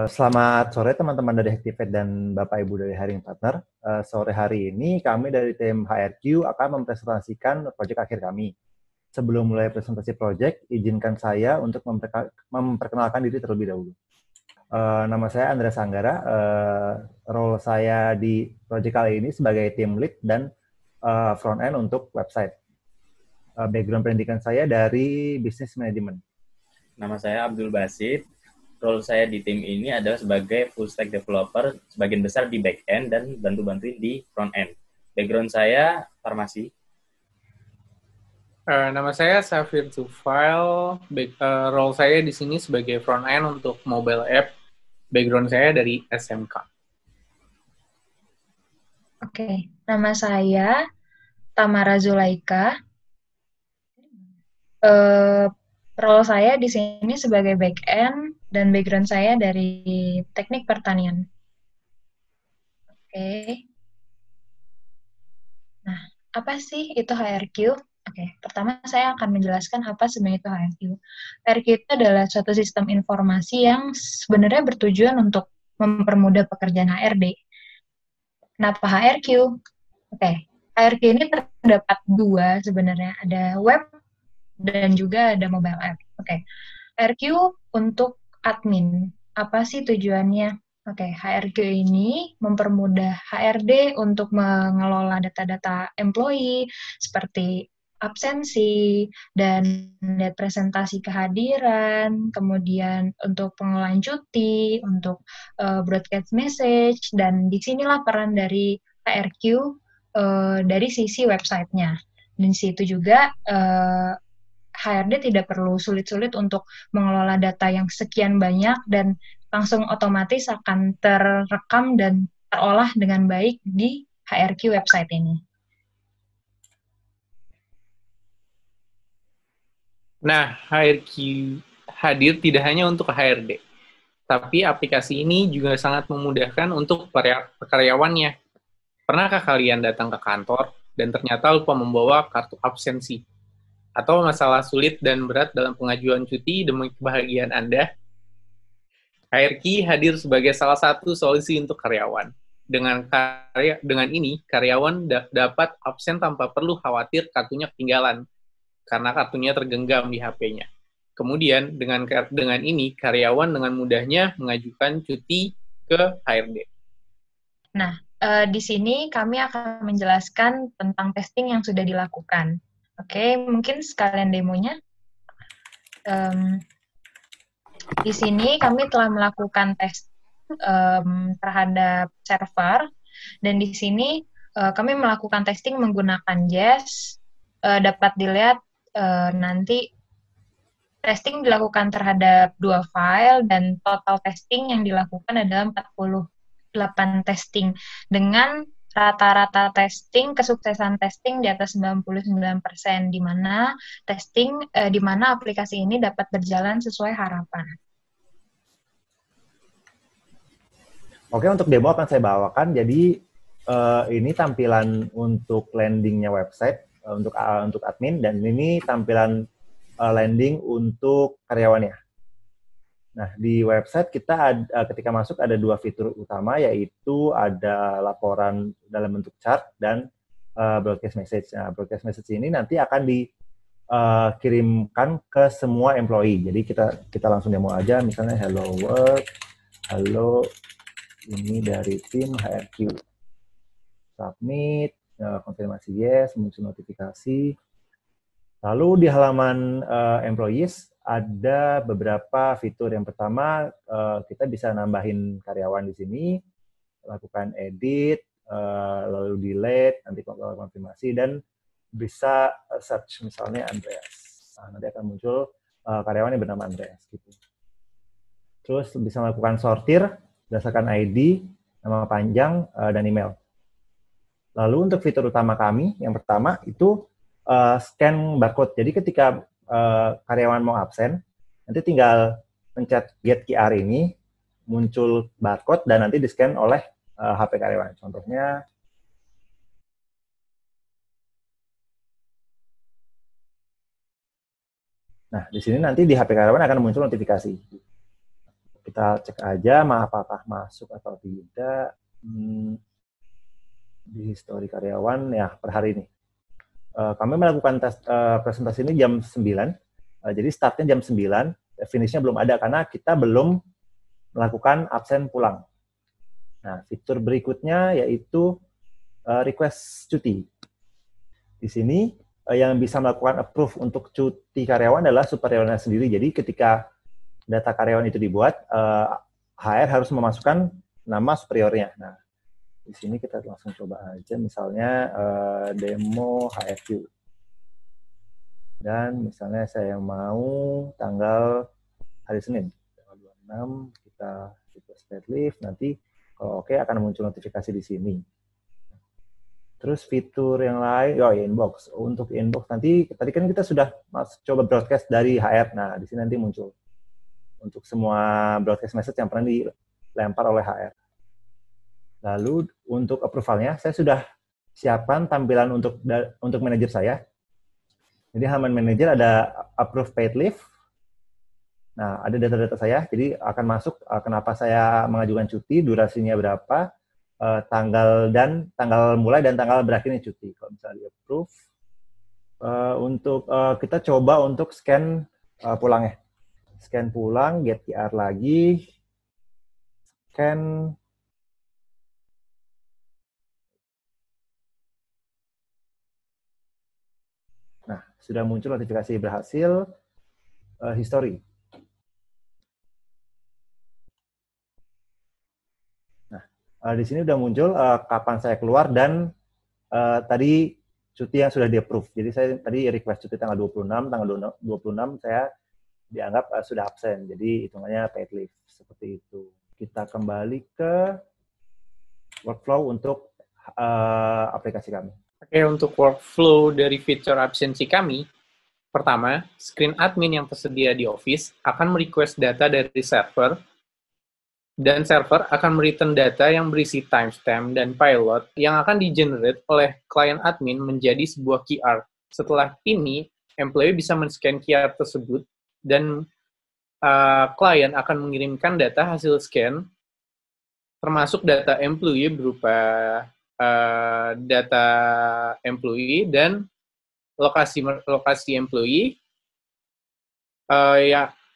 Selamat sore teman-teman dari Activate dan Bapak Ibu dari Hiring Partner. Sore hari ini kami dari tim HRQ akan mempresentasikan proyek akhir kami. Sebelum mulai presentasi proyek, izinkan saya untuk memperkenalkan diri terlebih dahulu. Nama saya Andrea Sanggara. Role saya di proyek kali ini sebagai tim lead dan front end untuk website. Background pendidikan saya dari business management. Nama saya Abdul Basit. Role saya di tim ini adalah sebagai full stack developer, sebagian besar di back end dan bantu-bantuin di front end. Background saya farmasi. Nama saya Safir Tufail. Role saya di sini sebagai front end untuk mobile app. Background saya dari SMK. Oke, nama saya Tamara Zulaika. Role saya di sini sebagai back end dan background saya dari teknik pertanian. Oke. Nah, apa sih itu HRQ? Oke, pertama saya akan menjelaskan apa sebenarnya itu HRQ. HRQ itu adalah suatu sistem informasi yang sebenarnya bertujuan untuk mempermudah pekerjaan HRD. Kenapa HRQ? Oke, HRQ ini terdapat dua sebenarnya, ada web dan juga ada mobile app. Oke, HRQ untuk admin. Apa sih tujuannya? Oke, HRQ ini mempermudah HRD untuk mengelola data-data employee seperti absensi dan presentasi kehadiran, kemudian untuk pengelolaan cuti, untuk broadcast message, dan disinilah peran dari HRQ dari sisi websitenya. Dan di situ juga HRD tidak perlu sulit-sulit untuk mengelola data yang sekian banyak dan langsung otomatis akan terekam dan terolah dengan baik di HRQ website ini. Nah, HRQ hadir tidak hanya untuk HRD, tapi aplikasi ini juga sangat memudahkan untuk karyawannya. Pernahkah kalian datang ke kantor dan ternyata lupa membawa kartu absensi? Atau masalah sulit dan berat dalam pengajuan cuti demi kebahagiaan Anda? HRQ hadir sebagai salah satu solusi untuk karyawan. Dengan ini, karyawan dapat absen tanpa perlu khawatir kartunya ketinggalan, karena kartunya tergenggam di HP-nya. Kemudian, dengan ini, karyawan dengan mudahnya mengajukan cuti ke HRD. Nah, di sini kami akan menjelaskan tentang testing yang sudah dilakukan. Oke, mungkin sekalian demonya. Di sini kami telah melakukan tes terhadap server, dan di sini kami melakukan testing menggunakan Jest. Dapat dilihat nanti testing dilakukan terhadap 2 file, dan total testing yang dilakukan adalah 48 testing, dengan rata-rata testing, kesuksesan testing di atas 99%, di mana di mana aplikasi ini dapat berjalan sesuai harapan. Oke, untuk demo akan saya bawakan. Jadi ini tampilan untuk landingnya website untuk admin, dan ini tampilan landing untuk karyawannya. Nah, di website kita ketika masuk ada dua fitur utama, yaitu ada laporan dalam bentuk chart dan broadcast message. Nah, broadcast message ini nanti akan dikirimkan ke semua employee. Jadi kita langsung demo aja, misalnya hello world, halo, ini dari tim HRQ. Submit, konfirmasi yes, muncul notifikasi. Lalu di halaman employees ada beberapa fitur. Yang pertama, kita bisa nambahin karyawan di sini, lakukan edit, lalu delete, nanti konfirmasi, dan bisa search misalnya Andreas. Nah, nanti akan muncul karyawan yang bernama Andreas gitu. Terus bisa melakukan sortir berdasarkan ID, nama panjang, dan email. Lalu untuk fitur utama kami, yang pertama itu scan barcode. Jadi ketika karyawan mau absen, nanti tinggal pencet get QR ini, muncul barcode, dan nanti di-scan oleh HP karyawan. Contohnya, nah di sini nanti di HP karyawan akan muncul notifikasi. Kita cek aja apakah masuk atau tidak. Di histori karyawan ya per hari ini. Kami melakukan presentasi ini jam 9. Jadi startnya jam 9, finishnya belum ada karena kita belum melakukan absen pulang. Nah, fitur berikutnya yaitu request cuti. Di sini yang bisa melakukan approve untuk cuti karyawan adalah superiornya sendiri. Jadi ketika data karyawan itu dibuat, HR harus memasukkan nama superiornya. Nah, di sini kita langsung coba aja, misalnya demo HRQ. Dan misalnya saya mau tanggal hari Senin, tanggal 26, kita request paid leave, nanti kalau oke akan muncul notifikasi di sini. Terus fitur yang lain, inbox. Untuk inbox nanti, tadi kan kita sudah coba broadcast dari HR. Nah, di sini nanti muncul untuk semua broadcast message yang pernah dilempar oleh HR. Lalu untuk approval-nya, saya sudah siapkan tampilan untuk manajer saya. Jadi halaman manajer ada approve paid leave. Nah, ada data-data saya, jadi akan masuk kenapa saya mengajukan cuti, durasinya berapa, tanggal mulai dan tanggal berakhirnya cuti. Kalau misalnya di approve, kita coba untuk scan pulangnya. Scan pulang, get QR lagi, scan. Nah, sudah muncul notifikasi berhasil, history. Nah, di sini sudah muncul kapan saya keluar dan tadi cuti yang sudah di-approve. Jadi saya tadi request cuti tanggal 26, tanggal 26 saya dianggap sudah absen, jadi hitungannya paid leave, seperti itu. Kita kembali ke workflow untuk aplikasi kami. Oke, untuk workflow dari fitur absensi kami, pertama, screen admin yang tersedia di Office akan merequest data dari server, dan server akan mereturn data yang berisi timestamp dan pilot yang akan di-generate oleh klien admin menjadi sebuah QR. Setelah ini, employee bisa men-scan QR tersebut, dan klien akan mengirimkan data hasil scan, termasuk data employee berupa data employee dan lokasi employee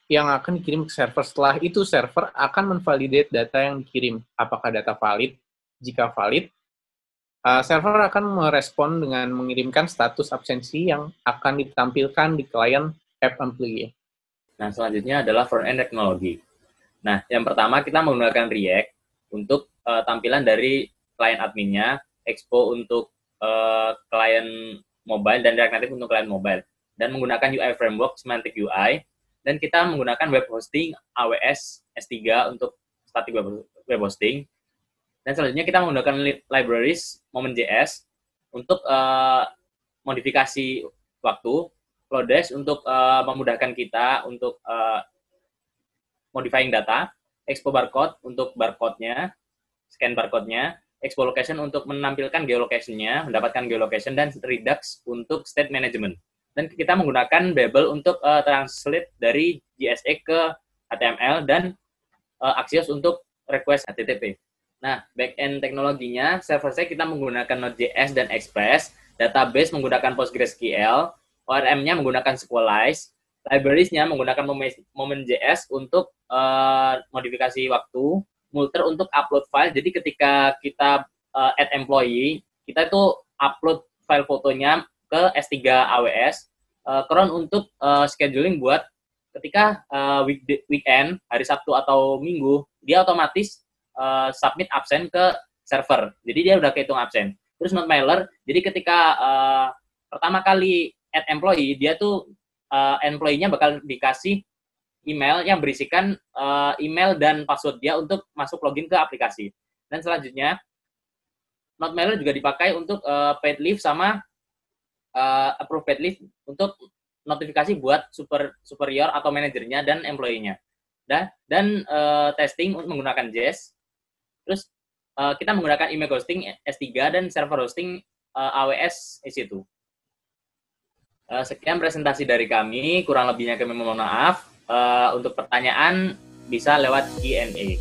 yang akan dikirim ke server. Setelah itu, server akan menvalidate data yang dikirim. Apakah data valid? Jika valid, server akan merespon dengan mengirimkan status absensi yang akan ditampilkan di klien app employee. Nah, selanjutnya adalah front-end teknologi. Nah, yang pertama kita menggunakan React untuk tampilan dari klien adminnya, Expo untuk klien mobile, dan React Native untuk klien mobile. Dan menggunakan UI framework, Semantic UI, dan kita menggunakan web hosting AWS S3 untuk static web hosting. Dan selanjutnya kita menggunakan libraries Moment.js untuk modifikasi waktu, Flowdesk untuk memudahkan kita untuk modifying data, Expo Barcode untuk barcode-nya, scan barcode-nya, Expo Location untuk menampilkan geolocation-nya, mendapatkan geolocation, dan Redux untuk state management. Dan kita menggunakan Babel untuk translate dari JSX ke HTML, dan Axios untuk request HTTP. Nah, back-end teknologinya, server-side kita menggunakan Node.js dan Express, database menggunakan PostgreSQL, ORM-nya menggunakan SQLite, libraries-nya menggunakan Moment.js untuk modifikasi waktu, Multer untuk upload file. Jadi ketika kita add employee, kita itu upload file fotonya ke S3 AWS, Cron untuk scheduling buat ketika weekend, hari Sabtu atau Minggu, dia otomatis submit absen ke server. Jadi dia udah kehitung absen. Terus NoteMailer, jadi ketika pertama kali add employee, dia tuh employee-nya bakal dikasih email yang berisikan email dan password dia untuk masuk login ke aplikasi. Dan selanjutnya, NoteMailer juga dipakai untuk paid leave sama approve paid leave untuk notifikasi buat superior atau manajernya dan employee-nya. Dan testing menggunakan Jest. Terus kita menggunakan email hosting S3 dan server hosting AWS EC2. Sekian presentasi dari kami, kurang lebihnya kami mohon maaf. Untuk pertanyaan bisa lewat Q&A.